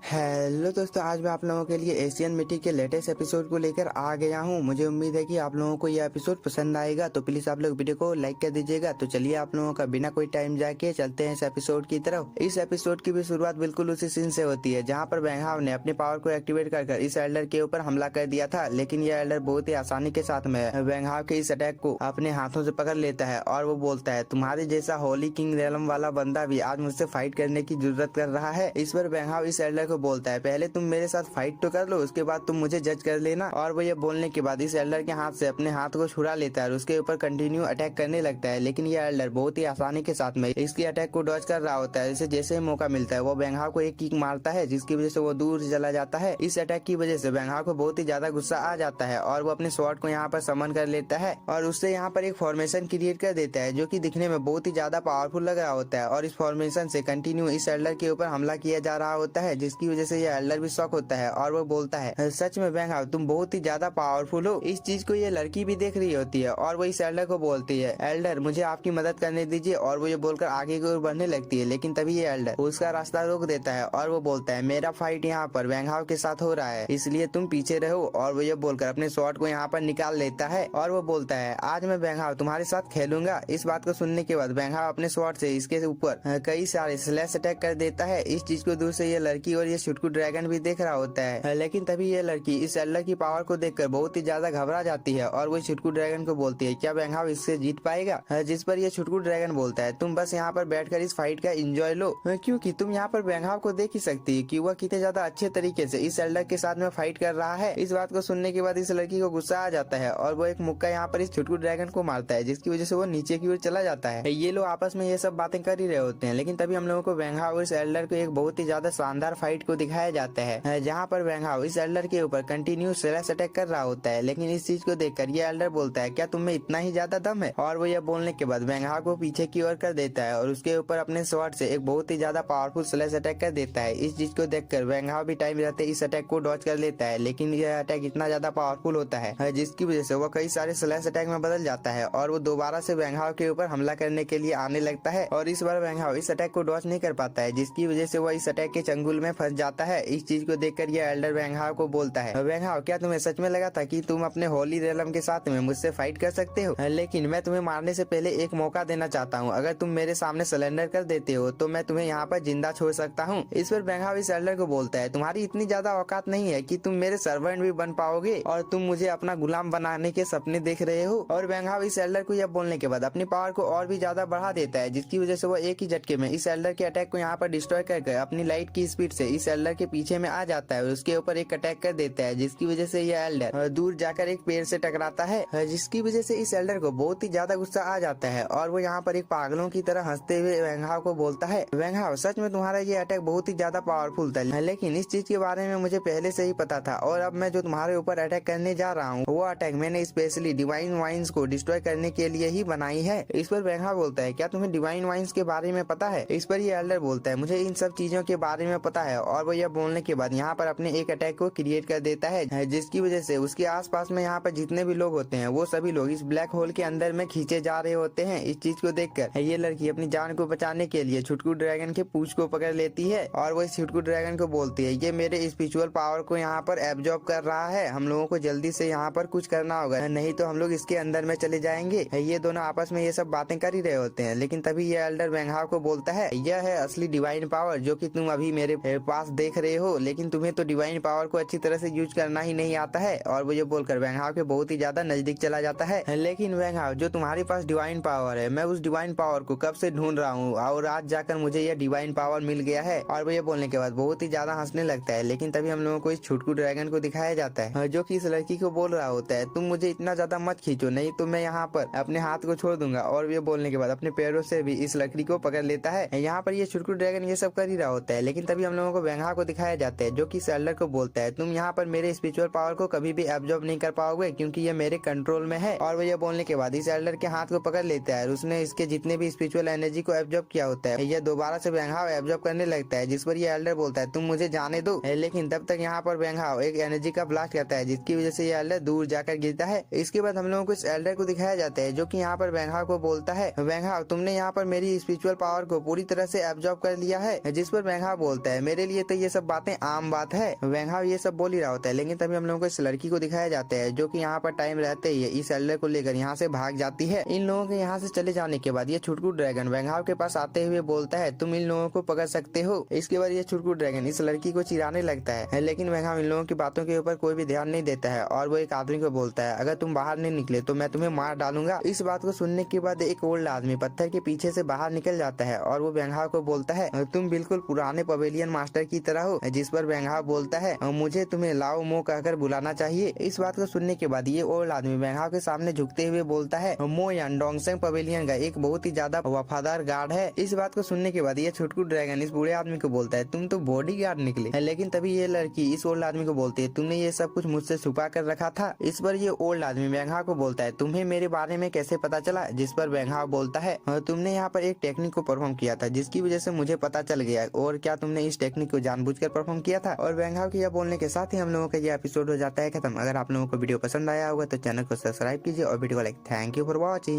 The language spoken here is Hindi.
हेलो दोस्तों, आज मैं आप लोगों के लिए एशियन मीटिंग के लेटेस्ट एपिसोड को लेकर आ गया हूं। मुझे उम्मीद है कि आप लोगों को यह एपिसोड पसंद आएगा, तो प्लीज आप लोग वीडियो को लाइक कर दीजिएगा। तो चलिए आप लोगों का बिना कोई टाइम जाके चलते हैं इस एपिसोड की तरफ। इस एपिसोड की भी शुरुआत बिल्कुल उसी सीन से होती है जहाँ पर वेंगहाव ने अपनी पावर को एक्टिवेट कर इस एल्डर के ऊपर हमला कर दिया था, लेकिन यह एल्डर बहुत ही आसानी के साथ में वेंगहाव के इस अटैक को अपने हाथों से पकड़ लेता है और वो बोलता है, तुम्हारे जैसा होली किंग रेलम वाला बंदा भी आज मुझसे फाइट करने की जरूरत कर रहा है। इस पर वेंगहाव इस एल्डर को बोलता है, पहले तुम मेरे साथ फाइट तो कर लो, उसके बाद तुम मुझे जज कर लेना। और वो ये बोलने के बाद इस एल्डर के हाथ से अपने हाथ को छुड़ा लेता है और उसके ऊपर कंटिन्यू अटैक करने लगता है। लेकिन ये एल्डर बहुत ही आसानी के साथ में इसकी अटैक को डॉज कर रहा होता है। इसे जैसे ही मौका मिलता है वो वेंगहाव को एक किक मारता है, जिसकी वजह से वो दूर चला जाता है। इस अटैक की वजह से वेंगहाव को बहुत ही ज्यादा गुस्सा आ जाता है और वो अपने स्वॉर्ड को यहाँ पर समन कर लेता है और उससे यहाँ पर एक फॉर्मेशन क्रिएट कर देता है, जो की दिखने में बहुत ही ज्यादा पावरफुल लग रहा होता है। और इस फॉर्मेशन से कंटिन्यू इस एल्डर के ऊपर हमला किया जा रहा होता है, जिसकी वजह से ये एल्डर भी शॉक होता है और वो बोलता है, सच में वेंगहाव तुम बहुत ही ज्यादा पावरफुल हो। इस चीज को ये लड़की भी देख रही होती है और वो इस एल्डर को बोलती है, एल्डर मुझे आपकी मदद करने दीजिए। और वो ये बोलकर आगे की ओर बढ़ने लगती है, लेकिन तभी ये एल्डर उसका रास्ता रोक देता है और वो बोलता है, मेरा फाइट यहाँ पर वेंगहाव के साथ हो रहा है, इसलिए तुम पीछे रहो। और वो ये बोलकर अपने स्वॉर्ड को यहाँ पर निकाल लेता है और वो बोलता है, आज मैं वेंगहाव तुम्हारे साथ खेलूंगा। इस बात को सुनने के बाद वेंगहाव अपने स्वॉर्ड से इसके ऊपर कई सारे स्लैश अटैक कर देता है। इस चीज को दूर से ये लड़की और ये छुटकू ड्रैगन भी देख रहा होता है, लेकिन तभी ये लड़की इस एल्डर की पावर को देखकर बहुत ही ज्यादा घबरा जाती है और वो छुटकू ड्रैगन को बोलती है, क्या वेंगहाव इससे जीत पाएगा? जिस पर ये छुटकू ड्रैगन बोलता है, तुम बस यहाँ पर बैठकर इस फाइट का एंजॉय लो, क्योंकि तुम यहाँ पर वेंगहाव को देख ही सकती है कि वह कितने ज्यादा अच्छे तरीके से इस एल्डर के साथ में फाइट कर रहा है। इस बात को सुनने के बाद इस लड़की को गुस्सा आ जाता है और वो एक मुक्का यहाँ पर इस छुटकू ड्रैगन को मारता है, जिसकी वजह से वो नीचे की ओर चला जाता है। ये लोग आपस में ये सब बातें कर ही रहे होते हैं, लेकिन तभी हम लोगों को वेंगहाव और इस एल्डर को एक बहुत ही ज्यादा शानदार फाइट को दिखाया जाता है, जहाँ पर वेंगहाव इस एल्डर के ऊपर कंटिन्यू स्लैश अटैक कर रहा होता है। लेकिन इस चीज को देखकर ये एल्डर बोलता है, क्या तुम में इतना ही ज्यादा दम है? और वो ये बोलने के बाद वेंगहाव को पीछे की ओर कर देता है और उसके ऊपर अपने स्वॉर्ड से एक बहुत ही ज्यादा पावरफुल स्लैश अटैक कर देता है। इस चीज को देखकर वेंगहाव भी टाइम रहते इस अटैक को डॉज कर लेता है, लेकिन यह अटैक इतना ज्यादा पावरफुल होता है जिसकी वजह से वो कई सारे स्लैश अटैक में बदल जाता है और वो दोबारा से वेंगहाव के ऊपर हमला करने के लिए आने लगता है। और इस बार वेंगहाव इस अटैक को डॉज नहीं कर पाता है, जिसकी वजह से वो इस अटैक के चंगुल में फंस जाता है। इस चीज को देखकर ये एल्डर वेंगहाव को बोलता है, वेंगहाव क्या तुम्हें सच में लगा था कि तुम अपने होली रेलम के साथ में मुझसे फाइट कर सकते हो? लेकिन मैं तुम्हें मारने से पहले एक मौका देना चाहता हूँ, अगर तुम मेरे सामने सरेंडर कर देते हो तो मैं तुम्हें यहाँ पर जिंदा छोड़ सकता हूँ। इस पर वेंगहाव इस एल्डर को बोलता है, तुम्हारी इतनी ज्यादा औकात नहीं है कि तुम मेरे सर्वेंट भी बन पाओगे और तुम मुझे अपना गुलाम बनाने के सपने देख रहे हो। और वेंगहाव इस एल्डर को यह बोलने के बाद अपनी पावर को और भी ज्यादा बढ़ा देता है, जिसकी वजह से वो एक ही झटके में इस एल्डर के अटैक को यहाँ पर डिस्ट्रॉय करके अपनी लाइट की स्पीड से इस एल्डर के पीछे में आ जाता है और उसके ऊपर एक अटैक कर देता है, जिसकी वजह से यह एल्डर दूर जाकर एक पेड़ से टकराता है, जिसकी वजह से इस एल्डर को बहुत ही ज्यादा गुस्सा आ जाता है और वो यहाँ पर एक पागलों की तरह हंसते हुए वेंगहाव को बोलता है, वेंगहाव सच में तुम्हारा ये अटैक बहुत ही ज्यादा पावरफुल था, लेकिन इस चीज के बारे में मुझे पहले से ही पता था और अब मैं जो तुम्हारे ऊपर अटैक करने जा रहा हूँ वो अटैक मैंने स्पेशली डिवाइन वाइन्स को डिस्ट्रॉय करने के लिए ही बनाई है। इस पर वेंगहाव बोलता है, क्या तुम्हें डिवाइन वाइन्स के बारे में पता है? इस पर ये एल्डर बोलता है, मुझे इन सब चीजों के बारे में पता है। और वो यह बोलने के बाद यहाँ पर अपने एक अटैक को क्रिएट कर देता है, जिसकी वजह से उसके आसपास में यहाँ पर जितने भी लोग होते हैं वो सभी लोग इस ब्लैक होल के अंदर में खींचे जा रहे होते हैं। इस चीज को देखकर ये लड़की अपनी जान को बचाने के लिए छुटकू ड्रैगन के पूंछ को पकड़ लेती है और वो इस छुटकू ड्रैगन को बोलती है, ये मेरे स्पिरिचुअल पावर को यहाँ पर एब्जॉर्ब कर रहा है, हम लोगों को जल्दी से यहाँ पर कुछ करना होगा, नहीं तो हम लोग इसके अंदर में चले जाएंगे। ये दोनों आपस में ये सब बातें कर ही रहे होते हैं, लेकिन तभी ये एल्डर वेंगहाव को बोलता है, यह है असली डिवाइन पावर जो कि तुम अभी मेरे पास देख रहे हो, लेकिन तुम्हें तो डिवाइन पावर को अच्छी तरह से यूज करना ही नहीं आता है। और वो ये बोलकर वेंगहाव के बहुत ही ज्यादा नजदीक चला जाता है, लेकिन वेंगहाव जो तुम्हारे पास डिवाइन पावर है, मैं उस डिवाइन पावर को कब से ढूंढ रहा हूँ और आज जाकर मुझे यह डिवाइन पावर मिल गया है। और वो ये बोलने के बाद बहुत ही ज्यादा हंसने लगता है, लेकिन तभी हम लोगों को इस छुटकू ड्रैगन को दिखाया जाता है, जो कि इस लड़की को बोल रहा होता है, तुम मुझे इतना ज्यादा मत खींचो, नहीं तो मैं यहाँ पर अपने हाथ को छोड़ दूंगा। और ये बोलने के बाद अपने पैरों से भी इस लकड़ी को पकड़ लेता है। यहाँ पर ये छुटकू ड्रैगन ये सब कर ही रहा होता है, लेकिन तभी हम लोगों को वेंगहाव को दिखाया जाता है, जो कि एल्डर को बोलता है, तुम यहाँ पर मेरे स्पिरिचुअल पावर को कभी भी एब्जॉर्ब नहीं कर पाओगे क्योंकि ये मेरे कंट्रोल में है। और वो ये बोलने के बाद इस एल्डर के हाथ को पकड़ लेता है और उसने इसके जितने भी स्पिरिचुअल एनर्जी को एब्जॉर्ब किया होता है ये दोबारा से वेंगहाव एब्जॉर्ब करने लगता है, जिस पर ये एल्डर बोलता है, तुम मुझे जाने दो। लेकिन तब तक यहाँ पर वेंगहाव एक एनर्जी का ब्लास्ट करता है, जिसकी वजह से ये एल्डर दूर जाकर गिरता है। इसके बाद हम लोगों को इस एल्डर को दिखाया जाता है, जो कि यहाँ पर वेंगहाव को बोलता है, वेंगहाव तुमने यहाँ पर मेरी स्पिरिचुअल पावर को पूरी तरह से एब्जॉर्ब कर लिया है। जिस पर वेंगहाव बोलता है, मेरे लिए ये तो ये सब बातें आम बात है। वेंगहाव ये सब बोल ही रहा होता है, लेकिन तभी हम लोगों को इस लड़की को दिखाया जाता है जो कि यहाँ पर टाइम रहते ही इस एल्डर को लेकर यहाँ से भाग जाती है। इन लोगों के यहाँ से चले जाने के बाद ये छुटकू ड्रैगन वेंगहाव के पास आते हुए बोलता है तुम इन लोगों को पकड़ सकते हो। इसके बाद ये छुटकू ड्रैगन इस लड़की को चिढ़ाने लगता है, लेकिन वेंगहाव इन लोगों की बातों के ऊपर कोई भी ध्यान नहीं देता है और वो एक आदमी को बोलता है अगर तुम बाहर नहीं निकले तो मैं तुम्हें मार डालूंगा। इस बात को सुनने के बाद एक ओल्ड आदमी पत्थर के पीछे से बाहर निकल जाता है और वो वेंगहाव को बोलता है तुम बिल्कुल पुराने पवेलियन मास्टर की तरह हो। जिस पर वेंगहाव बोलता है मुझे तुम्हें लाओ मो कहकर बुलाना चाहिए। इस बात को सुनने के बाद ये ओल्ड आदमी वेंगहाव के सामने झुकते हुए बोलता है मो यान डोंगसेंग पवेलियन का एक बहुत ही ज्यादा वफादार गार्ड है। इस बात को सुनने के बाद ये छुटकू ड्रैगन इस बूढ़े आदमी को बोलता है तुम तो बॉडी गार्ड निकले। लेकिन तभी ये लड़की इस ओल्ड आदमी को बोलती है तुमने ये सब कुछ मुझसे छुपा कर रखा था। इस पर ये ओल्ड आदमी वेंगहाव को बोलता है तुम्हें मेरे बारे में कैसे पता चला। जिस पर वेंगहाव बोलता है तुमने यहाँ पर एक टेक्निक को परफॉर्म किया था जिसकी वजह से मुझे पता चल गया। और क्या तुमने इस टेक्निक को जानबूझकर परफॉर्म किया था। और वेंगहाव के यह बोलने के साथ ही हम लोगों का ये एपिसोड हो जाता है खत्म। अगर आप लोगों को वीडियो पसंद आया होगा तो चैनल को सब्सक्राइब कीजिए और वीडियो को like. Thank you for watching.